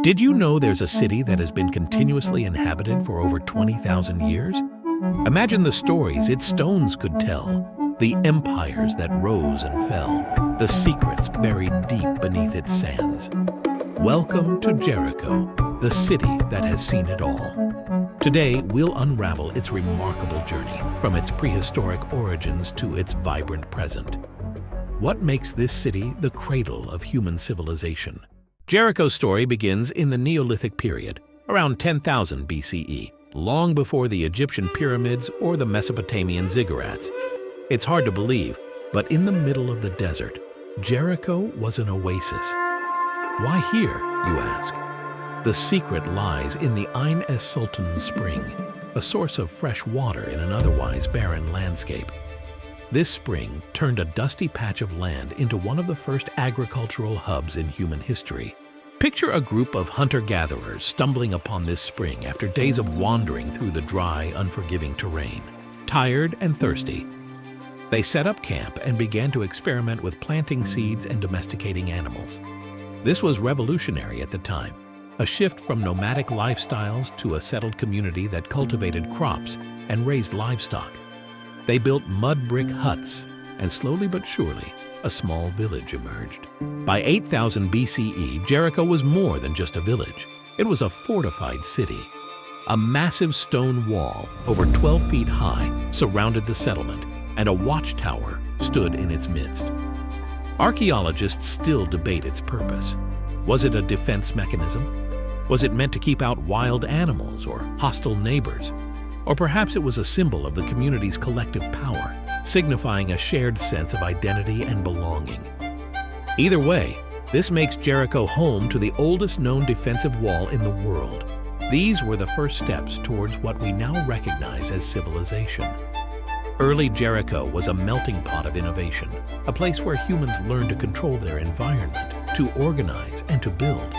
Did you know there's a city that has been continuously inhabited for over 20,000 years? Imagine the stories its stones could tell, the empires that rose and fell, the secrets buried deep beneath its sands. Welcome to Jericho, the city that has seen it all. Today, we'll unravel its remarkable journey, from its prehistoric origins to its vibrant present. What makes this city the cradle of human civilization? Jericho's story begins in the Neolithic period, around 10,000 BCE, long before the Egyptian pyramids or the Mesopotamian ziggurats. It's hard to believe, but in the middle of the desert, Jericho was an oasis. Why here, you ask? The secret lies in the Ain es Sultan spring, a source of fresh water in an otherwise barren landscape. This spring turned a dusty patch of land into one of the first agricultural hubs in human history. Picture a group of hunter-gatherers stumbling upon this spring after days of wandering through the dry, unforgiving terrain. Tired and thirsty, they set up camp and began to experiment with planting seeds and domesticating animals. This was revolutionary at the time, a shift from nomadic lifestyles to a settled community that cultivated crops and raised livestock. They built mud brick huts, and slowly but surely, a small village emerged. By 8000 BCE, Jericho was more than just a village. It was a fortified city. A massive stone wall, over 12 feet high, surrounded the settlement, and a watchtower stood in its midst. Archaeologists still debate its purpose. Was it a defense mechanism? Was it meant to keep out wild animals or hostile neighbors? Or perhaps it was a symbol of the community's collective power, signifying a shared sense of identity and belonging. Either way, this makes Jericho home to the oldest known defensive wall in the world. These were the first steps towards what we now recognize as civilization. Early Jericho was a melting pot of innovation, a place where humans learned to control their environment, to organize, and to build.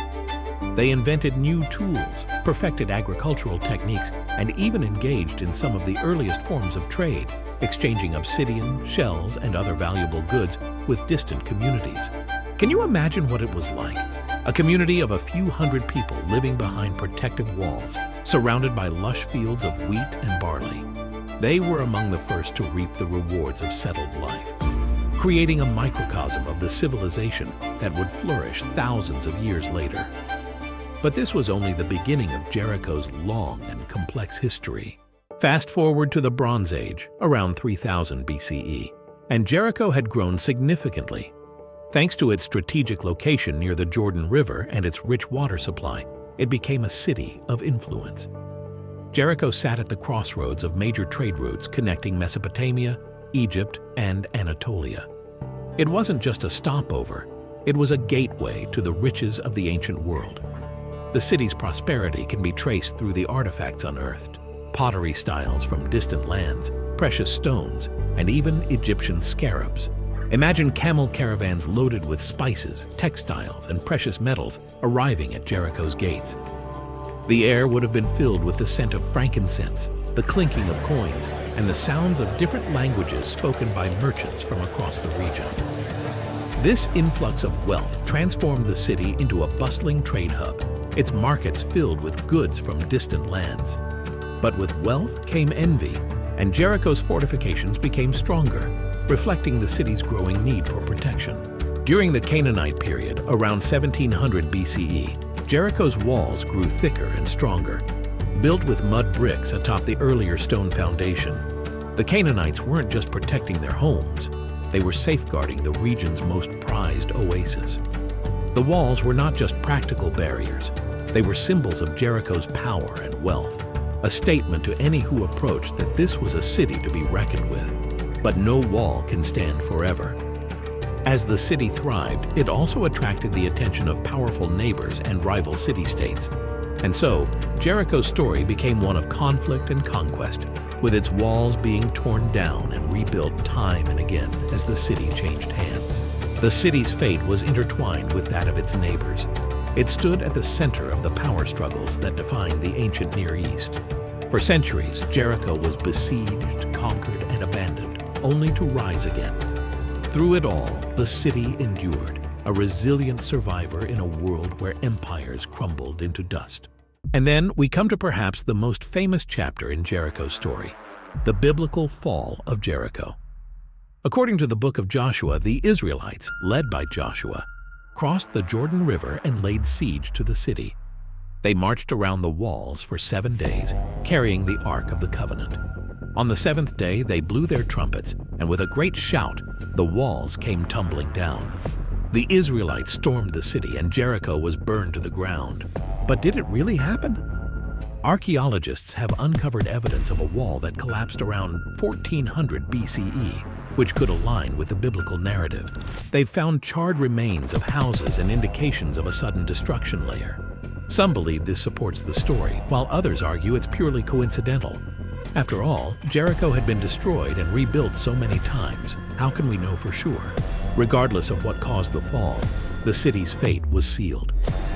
They invented new tools, perfected agricultural techniques, and even engaged in some of the earliest forms of trade, exchanging obsidian, shells, and other valuable goods with distant communities. Can you imagine what it was like? A community of a few hundred people living behind protective walls, surrounded by lush fields of wheat and barley. They were among the first to reap the rewards of settled life, creating a microcosm of the civilization that would flourish thousands of years later. But this was only the beginning of Jericho's long and complex history. Fast forward to the Bronze Age, around 3000 BCE, and Jericho had grown significantly. Thanks to its strategic location near the Jordan River and its rich water supply, it became a city of influence. Jericho sat at the crossroads of major trade routes connecting Mesopotamia, Egypt, and Anatolia. It wasn't just a stopover, it was a gateway to the riches of the ancient world. The city's prosperity can be traced through the artifacts unearthed, pottery styles from distant lands, precious stones, and even Egyptian scarabs. Imagine camel caravans loaded with spices, textiles, and precious metals arriving at Jericho's gates. The air would have been filled with the scent of frankincense, the clinking of coins, and the sounds of different languages spoken by merchants from across the region. This influx of wealth transformed the city into a bustling trade hub, its markets filled with goods from distant lands. But with wealth came envy, and Jericho's fortifications became stronger, reflecting the city's growing need for protection. During the Canaanite period, around 1700 BCE, Jericho's walls grew thicker and stronger. Built with mud bricks atop the earlier stone foundation, the Canaanites weren't just protecting their homes, they were safeguarding the region's most prized oasis. The walls were not just practical barriers, they were symbols of Jericho's power and wealth, a statement to any who approached that this was a city to be reckoned with. But no wall can stand forever. As the city thrived, it also attracted the attention of powerful neighbors and rival city-states. And so, Jericho's story became one of conflict and conquest, with its walls being torn down and rebuilt time and again as the city changed hands. The city's fate was intertwined with that of its neighbors. It stood at the center of the power struggles that defined the ancient Near East. For centuries, Jericho was besieged, conquered, and abandoned, only to rise again. Through it all, the city endured, a resilient survivor in a world where empires crumbled into dust. And then we come to perhaps the most famous chapter in Jericho's story, the biblical fall of Jericho. According to the book of Joshua, the Israelites, led by Joshua, crossed the Jordan River and laid siege to the city. They marched around the walls for 7 days, carrying the Ark of the Covenant. On the 7th day, they blew their trumpets, and with a great shout, the walls came tumbling down. The Israelites stormed the city, and Jericho was burned to the ground. But did it really happen? Archaeologists have uncovered evidence of a wall that collapsed around 1400 BCE, which could align with the biblical narrative. They've found charred remains of houses and indications of a sudden destruction layer. Some believe this supports the story, while others argue it's purely coincidental. After all, Jericho had been destroyed and rebuilt so many times. How can we know for sure? Regardless of what caused the fall, the city's fate was sealed.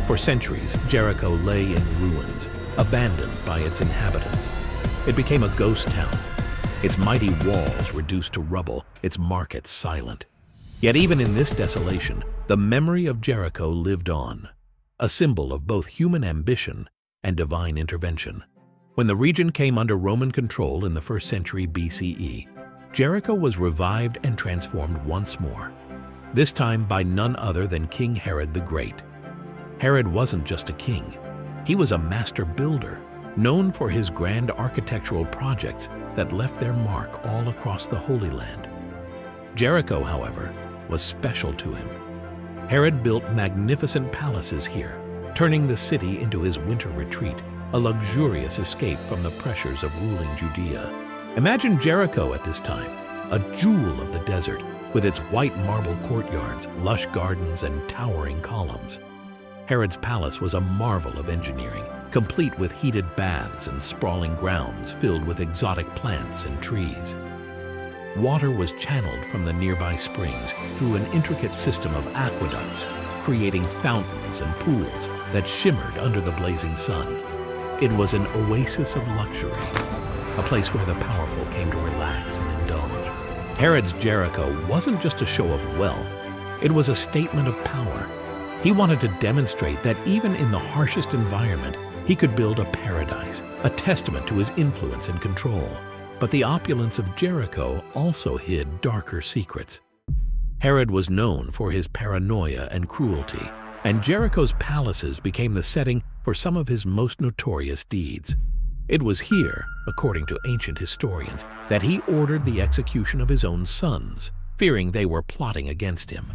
For centuries, Jericho lay in ruins, abandoned by its inhabitants. It became a ghost town, its mighty walls reduced to rubble, its markets silent. Yet even in this desolation, the memory of Jericho lived on, a symbol of both human ambition and divine intervention. When the region came under Roman control in the 1st century BCE, Jericho was revived and transformed once more, this time by none other than King Herod the Great. Herod wasn't just a king. He was a master builder, known for his grand architectural projects that left their mark all across the Holy Land. Jericho, however, was special to him. Herod built magnificent palaces here, turning the city into his winter retreat, a luxurious escape from the pressures of ruling Judea. Imagine Jericho at this time, a jewel of the desert, with its white marble courtyards, lush gardens, and towering columns. Herod's palace was a marvel of engineering, complete with heated baths and sprawling grounds filled with exotic plants and trees. Water was channeled from the nearby springs through an intricate system of aqueducts, creating fountains and pools that shimmered under the blazing sun. It was an oasis of luxury, a place where the powerful came to relax and indulge. Herod's Jericho wasn't just a show of wealth, it was a statement of power. He wanted to demonstrate that even in the harshest environment, he could build a paradise, a testament to his influence and control. But the opulence of Jericho also hid darker secrets. Herod was known for his paranoia and cruelty, and Jericho's palaces became the setting for some of his most notorious deeds. It was here, according to ancient historians, that he ordered the execution of his own sons, fearing they were plotting against him.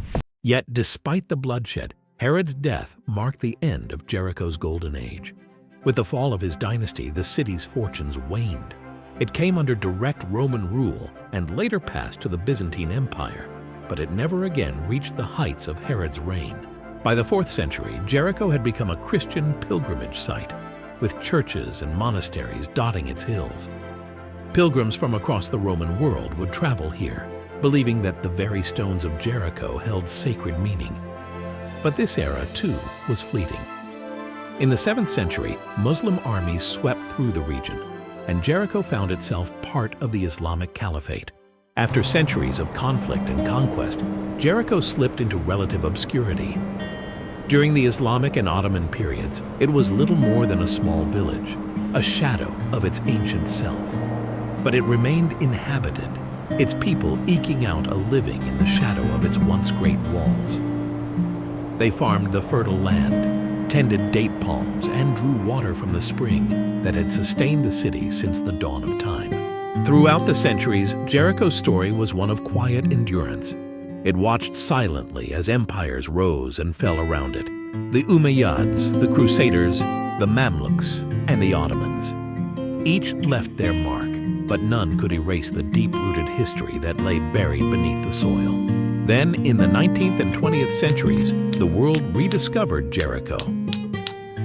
Yet, despite the bloodshed, Herod's death marked the end of Jericho's golden age. With the fall of his dynasty, the city's fortunes waned. It came under direct Roman rule and later passed to the Byzantine Empire, but it never again reached the heights of Herod's reign. By the 4th century, Jericho had become a Christian pilgrimage site, with churches and monasteries dotting its hills. Pilgrims from across the Roman world would travel here, believing that the very stones of Jericho held sacred meaning. But this era, too, was fleeting. In the 7th century, Muslim armies swept through the region, and Jericho found itself part of the Islamic Caliphate. After centuries of conflict and conquest, Jericho slipped into relative obscurity. During the Islamic and Ottoman periods, it was little more than a small village, a shadow of its ancient self. But it remained inhabited, its people eking out a living in the shadow of its once great walls. They farmed the fertile land, tended date palms, and drew water from the spring that had sustained the city since the dawn of time. Throughout the centuries, Jericho's story was one of quiet endurance. It watched silently as empires rose and fell around it. The Umayyads, the Crusaders, the Mamluks, and the Ottomans. Each left their mark, but none could erase the deep-rooted history that lay buried beneath the soil. Then, in the 19th and 20th centuries, the world rediscovered Jericho.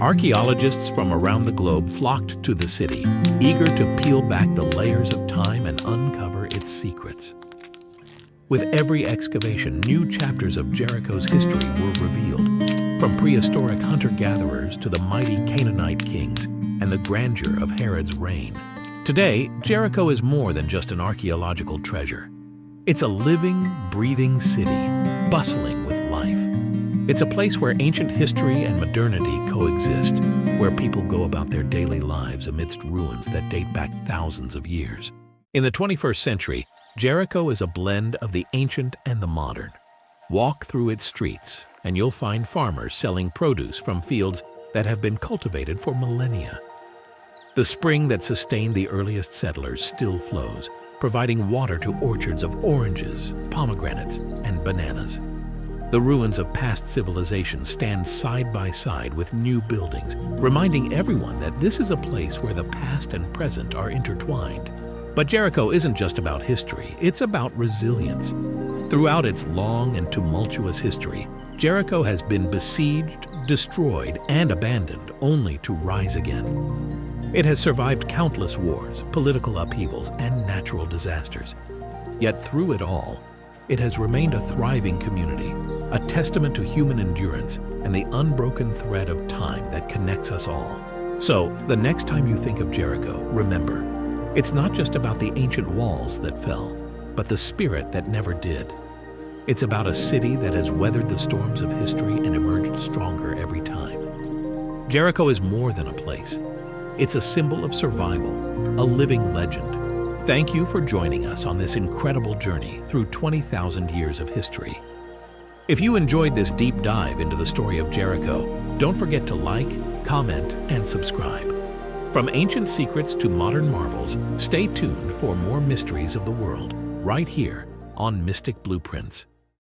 Archaeologists from around the globe flocked to the city, eager to peel back the layers of time and uncover its secrets. With every excavation, new chapters of Jericho's history were revealed, from prehistoric hunter-gatherers to the mighty Canaanite kings and the grandeur of Herod's reign. Today, Jericho is more than just an archaeological treasure. It's a living, breathing city, bustling with life. It's a place where ancient history and modernity coexist, where people go about their daily lives amidst ruins that date back thousands of years. In the 21st century, Jericho is a blend of the ancient and the modern. Walk through its streets, and you'll find farmers selling produce from fields that have been cultivated for millennia. The spring that sustained the earliest settlers still flows, providing water to orchards of oranges, pomegranates, and bananas. The ruins of past civilizations stand side by side with new buildings, reminding everyone that this is a place where the past and present are intertwined. But Jericho isn't just about history, it's about resilience. Throughout its long and tumultuous history, Jericho has been besieged, destroyed, and abandoned only to rise again. It has survived countless wars, political upheavals, and natural disasters. Yet through it all, it has remained a thriving community, a testament to human endurance and the unbroken thread of time that connects us all. So, the next time you think of Jericho, remember, it's not just about the ancient walls that fell, but the spirit that never did. It's about a city that has weathered the storms of history and emerged stronger every time. Jericho is more than a place. It's a symbol of survival, a living legend. Thank you for joining us on this incredible journey through 20,000 years of history. If you enjoyed this deep dive into the story of Jericho, don't forget to like, comment, and subscribe. From ancient secrets to modern marvels, stay tuned for more mysteries of the world, right here on Mystic Blueprints.